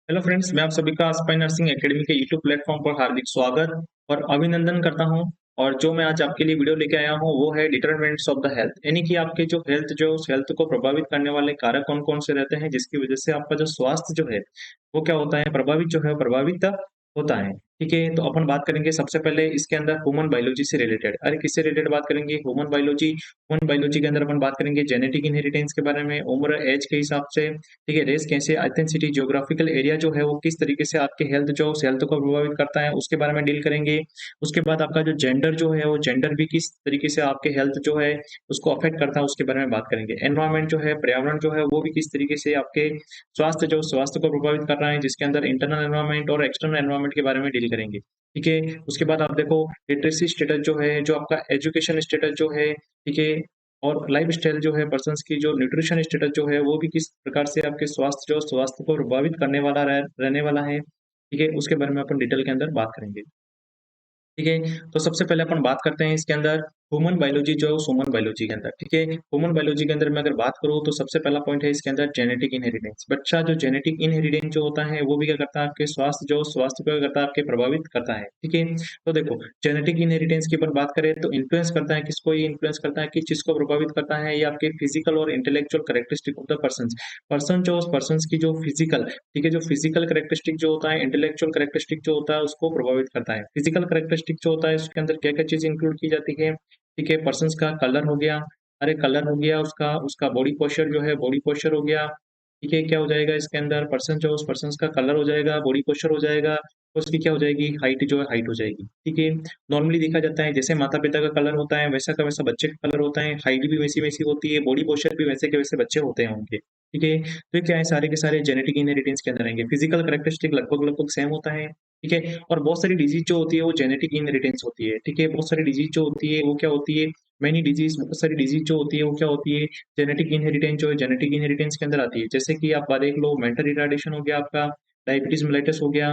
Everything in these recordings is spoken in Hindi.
हेलो फ्रेंड्स, मैं आप सभी का स्पाइन नर्सिंग एकेडमी के यूट्यूब प्लेटफॉर्म पर हार्दिक स्वागत और अभिनंदन करता हूं। और जो मैं आज आपके लिए वीडियो लेके आया हूं वो है डिटरमिनेंट्स ऑफ द हेल्थ, यानी कि आपके जो हेल्थ जो उस हेल्थ को प्रभावित करने वाले कारक कौन कौन से रहते हैं जिसकी वजह से आपका जो स्वास्थ्य जो है वो क्या होता है, प्रभावित जो है प्रभावित होता है। ठीक है, तो अपन बात करेंगे सबसे पहले इसके अंदर ह्यूमन बायोलॉजी से रिलेटेड। अरे किससे रिलेटेड बात करेंगे? ह्यूमन बायोलॉजी के अंदर अपन बात करेंगे जेनेटिक इनहेरिटेंस के बारे में, उम्र एज के हिसाब से। ठीक है, रेस कैसे, एथेंसिटी, ज्योग्राफिकल एरिया जो है वो किस तरीके से आपके हेल्थ जो उस हेल्थ को प्रभावित करता है उसके बारे में डील करेंगे। उसके बाद आपका जो जेंडर जो है वो जेंडर भी किस तरीके से आपके हेल्थ जो है उसको अफेक्ट करता है उसके बारे में बात करेंगे। एनवायरमेंट जो है, पर्यावरण जो है वो भी किस तरीके से आपके स्वास्थ्य को प्रभावित कर रहा है, जिसके अंदर इंटरनल एनवायरमेंट और एक्सटर्नल एनवायरमेंट के बारे में डील करेंगे। ठीक है, उसके बाद आप देखो लिटरेसी स्टेटस जो है, जो आपका एजुकेशन स्टेटस जो है, ठीक है, और लाइफ स्टाइल जो है, पर्सन्स की जो न्यूट्रिशन स्टेटस जो है वो भी किस प्रकार से आपके स्वास्थ्य को प्रभावित करने वाला रहने वाला है। ठीक है, उसके बारे में अपन डिटेल के अंदर बात करेंगे। ठीक है, तो सबसे पहले अपन बात करते हैं इसके अंदर ह्यूमन बायोलॉजी जो है उस ह्यूमन बायोलॉजी के अंदर। ठीक है, ह्यूमन बायोलॉजी के अंदर मैं अगर बात करूँ तो सबसे पहला पॉइंट है इसके अंदर जेनेटिक इनहेरिटेंस। बच्चा जो जेनेटिक इनहेरिटेंस जो होता है वो भी क्या करता है, आपके स्वास्थ्य को क्या करता है, आपके प्रभावित करता है। ठीक है, तो देखो जेनेटिक इनहेरिटेंस की अपन बात करें तो इन्फ्लुएंस करता है किसको, ये इन्फ्लुएंस करता है किस चीज को प्रभावित करता है, ये आपके फिजिकल और intellectual characteristic of the person जो उस पर्सन की जो फिजिकल, ठीक है, जो फिजिकल कैरेक्टरिस्टिक जो होता है, इंटेलेक्चुअल कैरेक्टरिस्टिक जो होता है उसको प्रभावित करता है। फिजिकल कैरेक्टरिस्टिक जो होता है उसके अंदर क्या क्या चीज इंक्लूड की जाती है? ठीक है, पर्सन का कलर हो गया, अरे कलर हो गया, उसका उसका बॉडी पोस्चर जो है, बॉडी पोस्चर हो गया। ठीक है, क्या हो जाएगा इसके अंदर, पर्सन जो उस पर्सन का कलर हो जाएगा, बॉडी पोस्चर हो जाएगा, उसकी क्या हो जाएगी, हाइट जो है हाइट हो जाएगी। ठीक है, नॉर्मली देखा जाता है जैसे माता पिता का कलर होता है वैसा का वैसा बच्चे का कलर होता है, हाइट भी वैसी वैसी होती है, बॉडी पोस्चर भी वैसे के वैसे बच्चे होते हैं उनके। ठीक है, तो ये क्या है, सारे के सारे जेनेटिक इनहेरिटेंस के अंदर आएंगे। फिजिकल कैरेक्टरिस्टिक लगभग लगभग सेम होता है। ठीक है, और बहुत सारी डिजीज जो होती है वो जेनेटिक इनहेरिटेंस होती है। ठीक है, बहुत सारी डिजीज जो होती है वो क्या होती है, मैनी डिजीज, बहुत सारी डिजीज जो होती है वो क्या होती है, जेनेटिक इनहेरिटेंस जो है जेनेटिक इनहेरिटेंस के अंदर आती है। जैसे कि आप देख लो, मेंटल रिटार्डेशन हो गया आपका, डायबिटीज मेलिटस हो गया,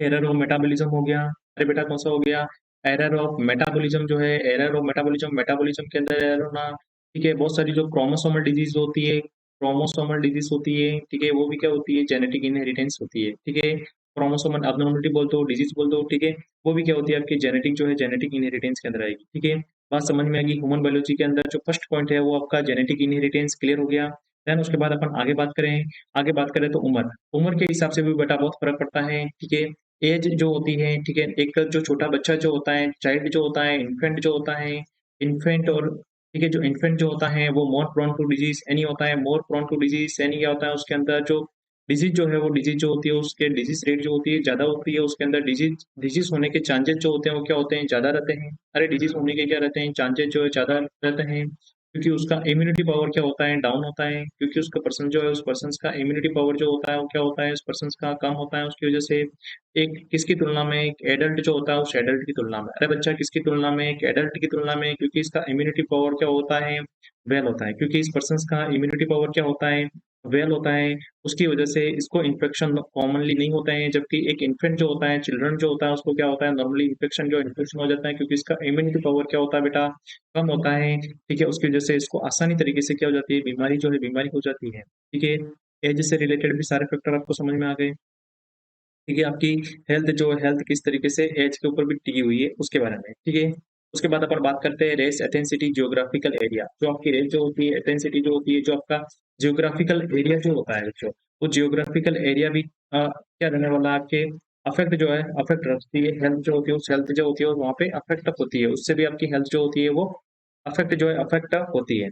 एरर ऑफ मेटाबॉलिज्म हो गया। अरे बेटा कौन सा हो गया, एरर ऑफ मेटाबॉलिज्म जो है, एरर ऑफ मेटाबॉलिज्म, मेटाबॉलिज्म के अंदर एरर होना। ठीक है, बहुत सारी जो क्रोमोसोमल डिजीज होती है, क्रोमोसोमल डिजीज होती है, ठीक है, वो भी क्या होती है, जेनेटिक इनहेरिटेंस होती है। ठीक है, क्रोमोसोमल अब्नॉर्मलिटी बोल दो, डिजीज बोल दो। ठीक है, वो भी क्या होती है, आपकी जेनेटिक जो है जेनेटिक इनहेरिटेंस के अंदर आएगी। ठीक है, बात समझ में आएगी। ह्यूमन बायोलॉजी के अंदर जो फर्स्ट पॉइंट है वो आपका जेनेटिक इनहेरिटेंस क्लियर हो गया। देन उसके बाद अपन आगे बात करें तो उम्र, उम्र के हिसाब से भी बेटा बहुत फर्क पड़ता है। ठीक है, एज जो होती है, ठीक है, एक जो छोटा बच्चा जो होता है, चाइल्ड जो होता है, इन्फेंट जो होता है, इन्फेंट और ठीक है, जो इन्फेंट जो होता है वो more prone to disease any होता है, more prone to disease any क्या होता है, उसके अंदर जो डिजीज जो है वो डिजीज जो होती है उसके डिजीज रेट जो होती है ज्यादा होती है, उसके अंदर डिजीज डिजीज होने के चांसेस जो होते हैं वो क्या होते हैं, ज्यादा रहते हैं। अरे डिजीज होने के क्या रहते हैं, चांसेस जो है ज्यादा रहते हैं, क्योंकि उसका इम्यूनिटी पावर क्या होता है, डाउन होता है, क्योंकि उसका पर्सन जो है उस पर्सन का इम्यूनिटी पावर जो होता है वो क्या होता है, उस पर्सन का कम होता है। उसकी वजह से एक किसकी तुलना में, एक एडल्ट जो होता है उस एडल्ट की तुलना में, अरे बच्चा किसकी तुलना में, एक एडल्ट की तुलना में, क्योंकि इसका इम्यूनिटी पावर क्या होता है, वेल होता है, क्योंकि इस पर्सन का इम्यूनिटी पावर क्या होता है, वेल होता है। उसकी वजह से इसको इन्फेक्शन कॉमनली नहीं होता है, जबकि एक इन्फेंट जो होता है, चिल्ड्रन जो होता है उसको क्या होता है, नॉर्मली इन्फेक्शन हो जाता है, क्योंकि इसका इम्यूनिटी पावर क्या होता है बेटा, कम होता है। ठीक है, उसकी वजह से इसको आसानी तरीके से क्या हो जाती है, बीमारी जो है बीमारी हो जाती है। ठीक है, एज से रिलेटेड भी सारे फैक्टर आपको समझ में आ गए। ठीक है, आपकी हेल्थ जो है, हेल्थ किस तरीके से एज के ऊपर भी टिकी हुई है उसके बारे में। ठीक है, उसके बाद अपन बात करते हैं रेस, एथेंसिटी, जियोग्राफिकल एरिया। जो आपकी रेस जो होती है, एथेंसिटी जो होती है, जो आपका जियोग्राफिकल एरिया जो होता है बच्चों, वो जियोग्राफिकल एरिया भी क्या रहने वाला है आपके, अफेक्ट जो है अफेक्ट रखती है, हेल्थ जो होती है उस हेल्थ जो होती है वहाँ पे अफेक्ट होती है, उससे भी आपकी हेल्थ जो होती है वो अफेक्ट जो है अफेक्ट होती है।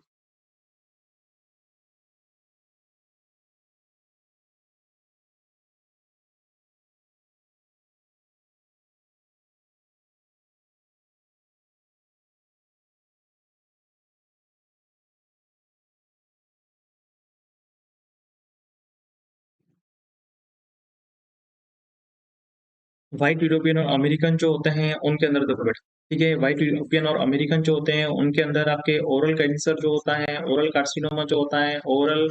व्हाइट यूरोपियन और अमेरिकन जो होते हैं उनके अंदर देखो बेटा, ठीक है, व्हाइट यूरोपियन और अमेरिकन जो होते हैं उनके अंदर आपके ओरल कैंसर जो होता है, ओरल कार्सिनोमा जो होता है, ओरल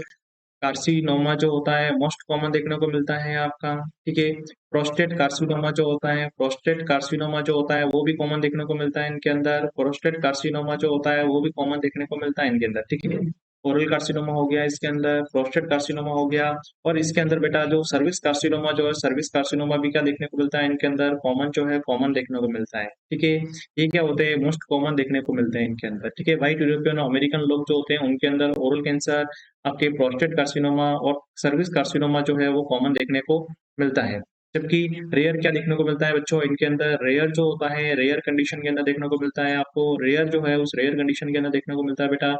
कार्सिनोमा जो होता है मोस्ट कॉमन देखने को मिलता है आपका। ठीक है, प्रोस्टेट कार्सिनोमा जो होता है, प्रोस्टेट कार्सिनोमा जो होता है वो भी कॉमन देखने को मिलता है इनके अंदर, प्रोस्टेट कार्सिनोमा जो होता है वो भी कॉमन देखने को मिलता है इनके अंदर। ठीक है, ओरल कार्सिनोमा हो गया इसके अंदर, प्रोस्टेट कार्सिनोमा हो गया, और इसके अंदर बेटा जो सर्विस कार्सिनोमा जो है, सर्विस कार्सिनोमा भी क्या देखने को मिलता है इनके अंदर, कॉमन जो है कॉमन देखने को मिलता है। ठीक है, ये क्या होते हैं, मोस्ट कॉमन देखने को मिलते हैं इनके अंदर। ठीक है, व्हाइट यूरोपियन और अमेरिकन लोग जो होते हैं उनके अंदर ओरल कैंसर, आपके प्रोस्टेट कार्सिनोमा और सर्विस कार्सिनोमा जो है वो कॉमन देखने को मिलता है। जबकि रेयर क्या देखने को मिलता है बच्चों इनके अंदर, रेयर जो होता है, रेयर कंडीशन के अंदर देखने को मिलता है आपको, रेयर जो है उस रेयर कंडीशन के अंदर देखने को मिलता है बेटा।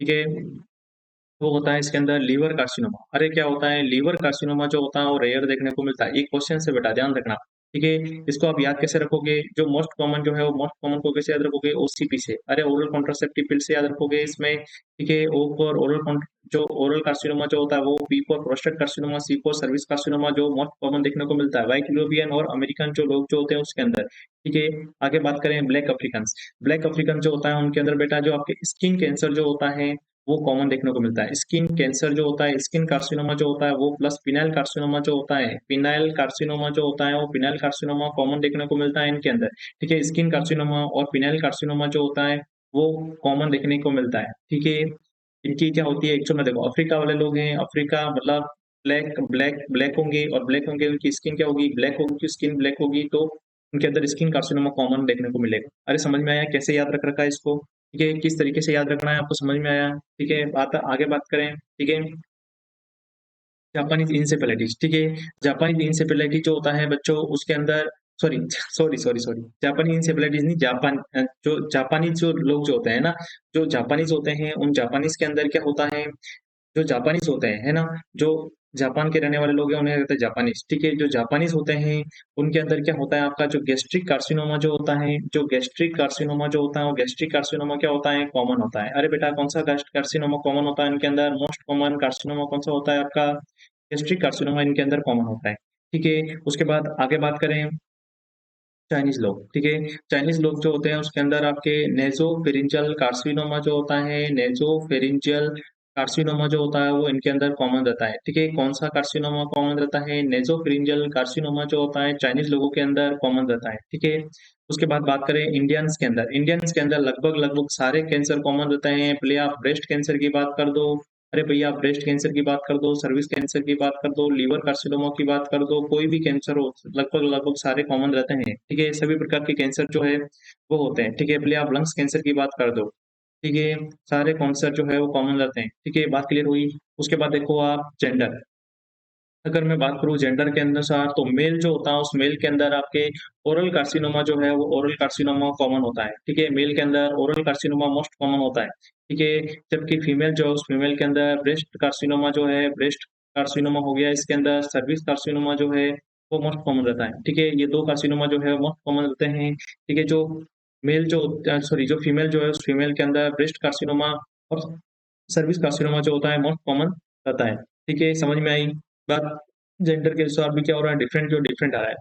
ठीक है, वो होता है इसके अंदर लीवर कार्सिनोमा। अरे क्या होता है, लीवर कार्सिनोमा जो होता है वो रेयर देखने को मिलता है। एक क्वेश्चन से बेटा ध्यान रखना। ठीक है, इसको आप याद कैसे रखोगे, जो मोस्ट कॉमन जो है वो मोस्ट कॉमन को कैसे याद रखोगे, ओसीपी से। अरे ओरल कॉन्ट्रासेप्टिव पिल से याद रखोगे इसमें। ठीक है, ओ फॉर ओरल, जो ओरल कार्सिनोमा जो होता है वो, P for prostate carcinoma, C for cervix carcinoma जो मोस्ट कॉमन देखने को मिलता है व्हाइट यूरोपियन और अमेरिकन जो लोग जो होते हैं उसके अंदर। ठीक है, आगे बात करें ब्लैक अफ्रीकन। ब्लैक अफ्रीकन जो होता है उनके अंदर बेटा जो आपके स्किन कैंसर जो होता है वो कॉमन देखने को मिलता है। स्किन कैंसर जो होता है, स्किन कार्सिनोमा जो होता है वो, प्लस पिनाइल कार्सिनोमा जो होता है, पिनाइल कार्सिनोमा जो होता है वो, पिनाइल कार्सिनोमा कॉमन देखने को मिलता है इनके अंदर। ठीक है, स्किन कार्सिनोमा और पिनाइल कार्सिनोमा जो होता है वो कॉमन देखने को मिलता है। ठीक है, इनकी क्या होती है एक्चुअल में, देखो अफ्रीका वाले लोग हैं, अफ्रीका मतलब ब्लैक ब्लैक ब्लैक होंगे, और ब्लैक होंगे उनकी स्किन क्या होगी, ब्लैक होगी, उनकी स्किन ब्लैक होगी, तो उनके अंदर स्किन कार्सिनोमा कॉमन देखने को मिलेगा। अरे समझ में आया कैसे याद रख रखा है इसको। ठीक है, किस तरीके से याद रखना है आपको समझ में आया। ठीक है, बात आगे बात करें। ठीक है, जापानीज इंसेफेलाइटिस। ठीक है, जापानीज इंसेफेलाइटिस जो होता है बच्चों उसके अंदर, सॉरी सॉरी सॉरी सॉरी, जापानी इंसेफेलाइटिस नहीं, जापान, जो जापानीज जो लोग जो होते हैं ना, जो जापानीज होते हैं उन जापानीज के अंदर क्या होता है, जो जापानीज होते हैं है ना, जो जापान के रहने वाले लोग हैं उन्हें कहते हैं जापानीज। ठीक है, जो जापानीज होते हैं उनके अंदर क्या होता है, आपका जो गैस्ट्रिक कार्सिनोमा जो होता है, जो गैस्ट्रिक कार्सिनोमा जो होता है वो, गैस्ट्रिक कार्सिनोमा क्या होता है, कॉमन होता है। अरे बेटा कौन सा गैस्ट्रिक कार्सिनोमा कॉमन होता है इनके अंदर, मोस्ट कॉमन कार्सिनोमा कौन सा होता है आपका, गैस्ट्रिक कार्सिनोमा इनके अंदर कॉमन होता है। ठीक है, उसके बाद आगे बात करें, चाइनीज लोग। ठीक है, चाइनीज लोग जो होते हैं उसके अंदर आपके नेजोफेरिंजियल कार्सिनोमा जो होता है, नेजोफेरिंजियल कार्सिनोमा जो होता है वो इनके अंदर कॉमन रहता है। ठीक है, कौन सा कार्सिनोमा कॉमन रहता है, नेजोफेरिंजियल कार्सिनोमा जो होता है चाइनीज लोगों के अंदर कॉमन रहता है। ठीक है, उसके बाद बात करें इंडियंस के अंदर, इंडियंस के अंदर लगभग लगभग सारे कैंसर कॉमन रहते हैं। पहले आप ब्रेस्ट कैंसर की बात कर दो, अरे भैया आप ब्रेस्ट कैंसर की बात कर दो, सर्विस कैंसर की बात कर दो, लीवर कार्सिनोमा की बात कर दो, कोई भी कैंसर हो, लगभग लगभग सारे कॉमन रहते हैं। ठीक है, सभी प्रकार के कैंसर जो है वो होते हैं। ठीक है, पहले आप लंग्स कैंसर की बात कर दो। ठीक है, सारे कैंसर जो है वो कॉमन रहते हैं। ठीक है, बात क्लियर हुई। उसके बाद देखो आप जेंडर, अगर मैं बात करूँ जेंडर के अनुसार, तो मेल जो होता है उस मेल के अंदर आपके ओरल कार्सिनोमा जो है वो, ओरल कार्सिनोमा कॉमन होता है। ठीक है, मेल के अंदर ओरल कार्सिनोमा मोस्ट कॉमन होता है। ठीक है, जबकि फीमेल जो है उस फीमेल के अंदर ब्रेस्ट कार्सिनोमा जो है, ब्रेस्ट कार्सिनोमा हो गया, इसके अंदर सर्विस कार्सिनोमा जो है वो मोस्ट कॉमन रहता है। ठीक है, ये दो कार्सिनोमा जो है मोस्ट कॉमन रहते हैं। ठीक है, जो मेल जो, सॉरी जो फीमेल जो है उस फीमेल के अंदर ब्रेस्ट कार्सिनोमा और सर्विस कार्सिनोमा जो होता है मोस्ट कॉमन रहता है। ठीक है, समझ में आई बात। जेंडर के हिसाब भी क्या हो रहा है, डिफरेंट जो डिफरेंट आ रहा है।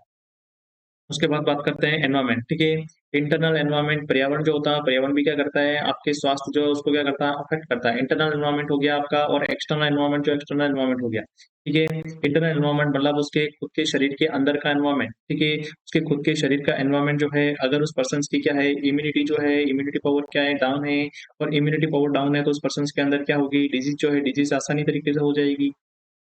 उसके बाद बात करते हैं एनवायरनमेंट। ठीक है, इंटरनल एनवायरनमेंट, पर्यावरण जो होता है, पर्यावरण भी क्या करता है, आपके स्वास्थ्य जो है उसको क्या करता है, अफेक्ट करता है। इंटरनल एनवायरनमेंट हो गया आपका, और एक्सटर्नल एनवायरनमेंट जो एक्सटर्नल एनवायरनमेंट हो गया। ठीक है, इंटरनल एनवायरनमेंट मतलब उसके खुद के शरीर के अंदर का एनवायरनमेंट। ठीक है, उसके खुद के शरीर का एनवायरनमेंट जो है, अगर उस पर्सन की क्या है, इम्यूनिटी जो है, इम्यूनिटी पावर क्या है, डाउन है, और इम्यूनिटी पावर डाउन है तो उस पर्सन के अंदर क्या होगी, डिजीज जो है, डिजीज आसानी तरीके से हो जाएगी।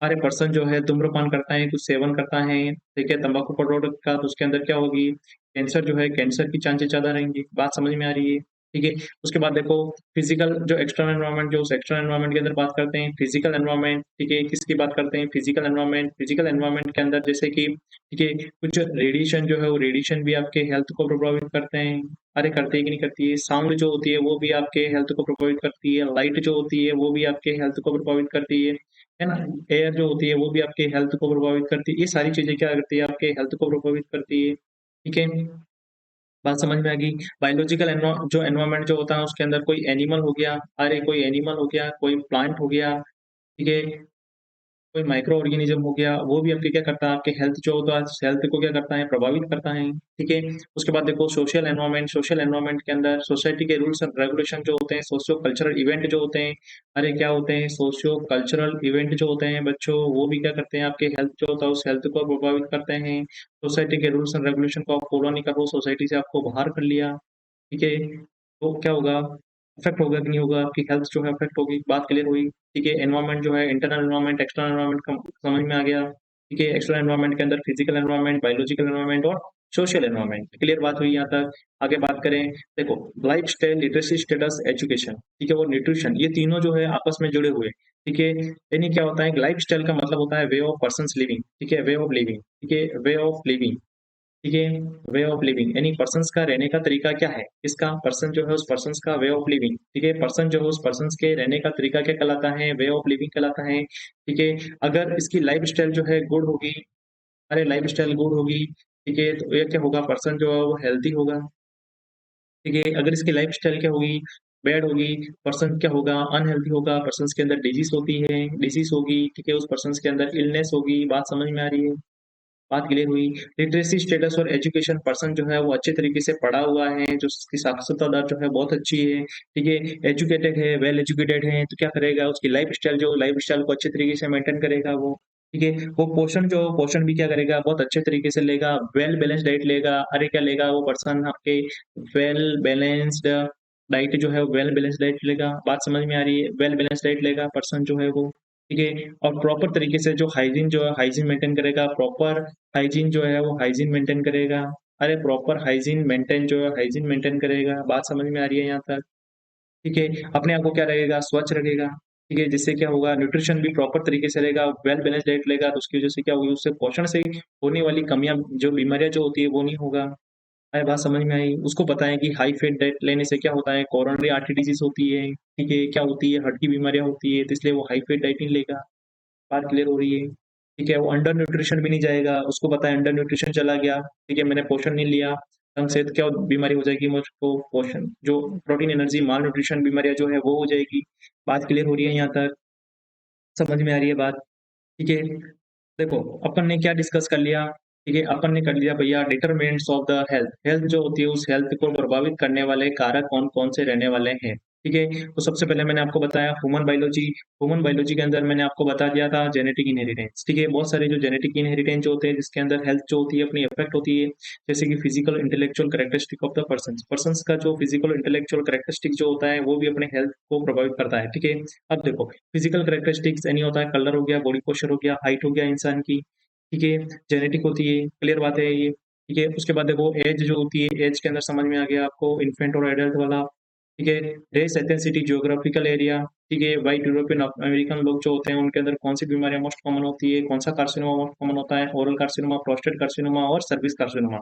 अरे पर्सन जो है धूम्रपान करता है, कुछ सेवन करता है, ठीक है, तंबाकू प्रोडक्ट का, तो उसके अंदर क्या होगी, कैंसर जो है, कैंसर की चांसेस ज्यादा रहेंगी। बात समझ में आ रही है। ठीक है, उसके बाद देखो फिजिकल जो एक्सटर्नल एनवायरनमेंट, जो उस एक्सटर्नल एनवायरनमेंट के अंदर बात करते हैं फिजिकल एनवायरनमेंट। ठीक है, किसकी बात करते हैं, फिजिकल एनवायरनमेंट। फिजिकल एनवायरनमेंट के अंदर जैसे कि, ठीक है, कुछ रेडिएशन जो है वो, रेडिएशन भी आपके हेल्थ को प्रभावित करते हैं। अरे करते हैं कि नहीं करती है, साउंड जो होती है वो भी आपके हेल्थ को प्रभावित करती है, लाइट जो होती है वो भी आपके हेल्थ को प्रभावित करती है ना, एयर जो होती है वो भी आपके हेल्थ को प्रभावित करती है। ये सारी चीजें क्या करती है, आपके हेल्थ को प्रभावित करती है। ठीक है, बात समझ में आ गई। बायोलॉजिकल जो एनवायरनमेंट जो होता है उसके अंदर कोई एनिमल हो गया, अरे कोई एनिमल हो गया, कोई प्लांट हो गया, ठीक है, कोई माइक्रो ऑर्गेनिज्म हो गया, वो भी आपके क्या करता है, आपके हेल्थ जो होता है हेल्थ को क्या करता है, प्रभावित करता है। ठीक है, उसके बाद देखो सोशल एनवायरनमेंट, सोशल एनवायरनमेंट के अंदर सोसाइटी के रूल्स एंड रेगुलेशन जो होते हैं, सोशियो कल्चरल इवेंट जो होते हैं, अरे क्या होते हैं, सोशियो कल्चरल इवेंट जो होते हैं बच्चों, वो भी क्या करते हैं, आपके हेल्थ जो होता है उस हेल्थ को प्रभावित करते हैं। सोसाइटी के रूल्स एंड रेगुलेशन को आप फॉलो नहीं करो, सोसाइटी से आपको बाहर कर लिया, ठीक है, तो क्या होगा, अफेक्ट होगा कि नहीं होगा, आपकी हेल्थ जो है अफेक्ट होगी, बात क्लियर हुई। ठीक है, एनवायरनमेंट जो है इंटरनल एनवायरनमेंट, एक्सटर्नल एनवायरनमेंट समझ में आ गया। ठीक है, एक्सटर्नल एनवायरनमेंट के अंदर फिजिकल एनवायरनमेंट, बायोलॉजिकल एनवायरनमेंट और सोशल एनवायरनमेंट, क्लियर बात हुई यहाँ तक। आगे बात करें, देखो life style, literacy status, education, ठीक है, और न्यूट्रिशन, ये तीनों जो है आपस में जुड़े हुए। ठीक है, यानी क्या होता है, लाइफ स्टाइल का मतलब होता है वे ऑफ पर्सन लिविंग। ठीक है, वे ऑफ लिविंग, ठीक है, वे ऑफ लिविंग। ठीक है, वे ऑफ लिविंग यानी पर्सन का रहने का तरीका क्या है, इसका पर्सन जो है उस पर्सन का वे ऑफ लिविंग। ठीक है, पर्सन जो है उस पर्सन के रहने का तरीका क्या कहलाता है, वे ऑफ लिविंग कहलाता है। ठीक है, अगर इसकी लाइफ स्टाइल जो है गुड होगी, अरे लाइफ स्टाइल गुड होगी, ठीक है, तो ये क्या होगा, पर्सन जो है वो हेल्थी होगा। ठीक है, अगर इसकी लाइफ स्टाइल क्या होगी, बैड होगी, पर्सन क्या होगा, अनहेल्थी होगा, पर्सन के अंदर डिजीज होती है, डिजीज होगी। ठीक है, उस पर्सन के अंदर इलनेस होगी, बात समझ में आ रही है, बात क्लियर हुई। लिटरेसी स्टेटस और एजुकेशन, पर्सन जो है वो अच्छे तरीके से पढ़ा हुआ है, जो उसकी साक्षरता दर जो है बहुत अच्छी है। ठीक है, एजुकेटेड है, वेल एजुकेटेड है, तो क्या करेगा, उसकी लाइफ स्टाइल जो लाइफ स्टाइल को अच्छे तरीके से मेंटेन करेगा वो। ठीक है, वो पोषण जो पोषण भी क्या करेगा, बहुत अच्छे तरीके से लेगा, वेल बैलेंस डाइट लेगा। अरे क्या लेगा वो पर्सन आपके, वेल बैलेंस्ड डाइट जो है, वेल बैलेंस डाइट लेगा, बात समझ में आ रही है, वेल बैलेंस डाइट लेगा पर्सन जो है वो। ठीक है, और प्रॉपर तरीके से जो हाइजीन जो है हाइजीन मेंटेन करेगा, प्रॉपर हाइजीन जो है वो हाइजीन मेंटेन करेगा। अरे प्रॉपर हाइजीन मेंटेन जो है हाइजीन मेंटेन करेगा, बात समझ में आ रही है यहाँ तक। ठीक है, अपने आप को क्या रहेगा, स्वच्छ रखेगा। ठीक है, जिससे क्या होगा, न्यूट्रिशन भी प्रॉपर तरीके से रहेगा, वेल बैलेंस डाइट लेगा, तो उसकी वजह से क्या होगी, उससे पोषण से होने वाली कमियां, जो बीमारियां जो होती है वो नहीं होगा। अरे बात समझ में आई, उसको पता है कि हाई फेट डाइट लेने से क्या होता है, कोरोनरी आर्टरी डिजीज होती है। ठीक है, क्या होती है, हार्ट की बीमारियां होती है, तो इसलिए वो हाई फेट डाइट नहीं लेगा, बात क्लियर हो रही है। ठीक है, वो अंडर न्यूट्रिशन भी नहीं जाएगा, उसको पता है अंडर न्यूट्रिशन चला गया, ठीक है, मैंने पोषण नहीं लिया ढंग से, तो क्या बीमारी हो जाएगी, मुझको पोषण जो प्रोटीन एनर्जी माल न्यूट्रिशन बीमारियां जो है वो हो जाएगी। बात क्लियर हो रही है यहाँ तक, समझ में आ रही है बात। ठीक है, देखो अपन ने क्या डिस्कस कर लिया। ठीक है, अपन ने कर लिया भैया determinants of the health, health जो होती है उस हेल्थ को प्रभावित करने वाले कारक कौन कौन से रहने वाले हैं। ठीक है, तो सबसे पहले मैंने आपको बताया ह्यूमन बायोलॉजी। ह्यूमन बायोलॉजी के अंदर मैंने आपको बता दिया था जेनेटिक इनहेरिटेंस। ठीक है, बहुत सारे जो जेनेटिक इनहेरिटेंस जो होते हैं जिसके अंदर हेल्थ जो होती है अपनी इफेक्ट होती है, जैसे कि physical intellectual characteristic of the person, person का जो फिजिकल इंटेलेक्चुअल कैरेक्टरिस्टिक जो होता है वो भी अपने हेल्थ को प्रभावित करता है। ठीक है, अब देखो फिजिकल कैरेक्टरिस्टिक्स यानी होता है कलर हो गया, बॉडी पोस्चर हो गया, हाइट हो गया इंसान की। ठीक है, जेनेटिक होती है, क्लियर बात है ये। ठीक है, उसके बाद देखो एज जो होती है, एज के अंदर समझ में आ गया आपको, इन्फेंट और एडल्ट वाला। ठीक है, रेस एथेंसिटी, जियोग्राफिकल एरिया। ठीक है, वाइट यूरोपियन अमेरिकन लोग जो होते हैं उनके अंदर कौन सी बीमारियां मोस्ट कॉमन होती है, कौन सा कार्सिनोमा मोस्ट कॉमन होता है, ओरल कार्सिनोमा, प्रोस्टेट कार्सिनोमा और सर्विस कार्सिनोमा।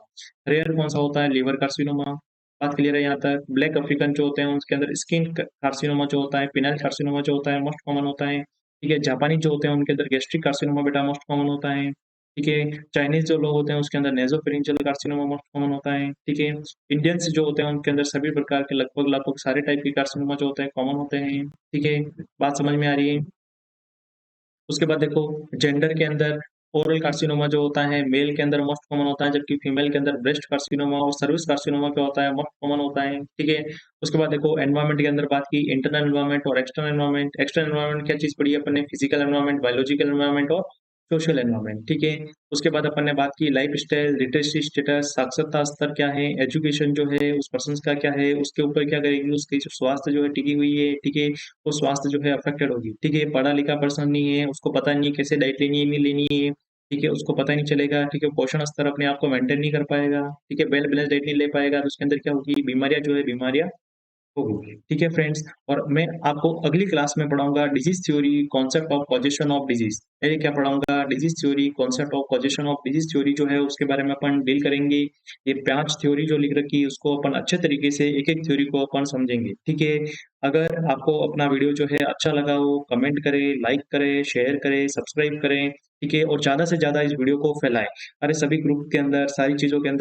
रेयर कौन सा होता है, लीवर कार्सिनोमा। बात क्लियर है यहाँ तक। ब्लैक अफ्रीकन जो होते हैं उसके अंदर स्किन कार्सिनोमा जो होता है, पिनाइल कार्सिनोमा जो होता है मोस्ट कॉमन होता है। ठीक है, जापानी जो होते हैं उनके अंदर गैस्ट्रिक कार्सिनोमा बेटा मोस्ट कॉमन होता है। ठीक है, चाइनीज जो लोग होते हैं उसके अंदर नेजोफेरिंजियल कार्सिनोमा मोस्ट कॉमन होता है। ठीक है, इंडियंस जो होते हैं उनके अंदर सभी प्रकार के लगभग लगभग सारे टाइप के कार्सिनोमा जो होते हैं कॉमन होते हैं। ठीक है, बात समझ में आ रही है। उसके बाद देखो जेंडर के अंदर ओरल कार्सिनोमा जो होता है मेल के अंदर मोस्ट कॉमन होता है, जबकि फीमेल के अंदर ब्रेस्ट कार्सिनोमा और सर्विस कार्सिनोमा क्या होता है, मोस्ट कॉमन होता है। ठीक है, उसके बाद देखो एनवायरमेंट के अंदर बात की, इंटरनल एनवायरमेंट और एक्सटर्नल एनवायरमेंट। एक्सटर्नल एनवायरमेंट क्या चीज पढ़ी है अपन ने, फिजिकल एनवायरमेंट, बायोलॉजिकल एनवायरमेंट और सोशल एनवायरमेंट। ठीक है, उसके बाद अपन ने बात की लाइफ स्टाइल, लिटरेसी स्टेटस, साक्षरता स्तर क्या है, एजुकेशन जो है उस पर्सन का क्या है, उसके ऊपर क्या करेगी, उसकी जो स्वास्थ्य जो है टिकी हुई है। ठीक है, वो स्वास्थ्य जो है अफेक्टेड होगी। ठीक है, पढ़ा लिखा पर्सन नहीं है, उसको पता नहीं है कैसे डाइट लेनी है नहीं लेनी है। ठीक है, उसको पता ही नहीं चलेगा। ठीक है, पोषण स्तर अपने आप को मेंटेन नहीं कर पाएगा। ठीक है, वेल बैलेंस डाइट नहीं ले पाएगा, तो उसके अंदर क्या होगी, बीमारियां जो है बीमारियां होगी। ठीक है फ्रेंड्स, और मैं आपको अगली क्लास में पढ़ाऊंगा disease theory, concept of causation of disease. ये क्या पढ़ाऊंगा, disease theory, concept of causation of disease theory जो है उसके बारे में अपन डील करेंगे। ये 5 थ्योरी जो लिख रखी है उसको अपन अच्छे तरीके से एक एक थ्योरी को अपन समझेंगे। ठीक है, अगर आपको अपना वीडियो जो है अच्छा लगा हो, कमेंट करें, लाइक करें, शेयर करें, सब्सक्राइब करें। ठीक है, और ज्यादा से ज्यादा इस वीडियो को फैलाएं। अरे सभी ग्रुप के अंदर सारी चीजों के अंदर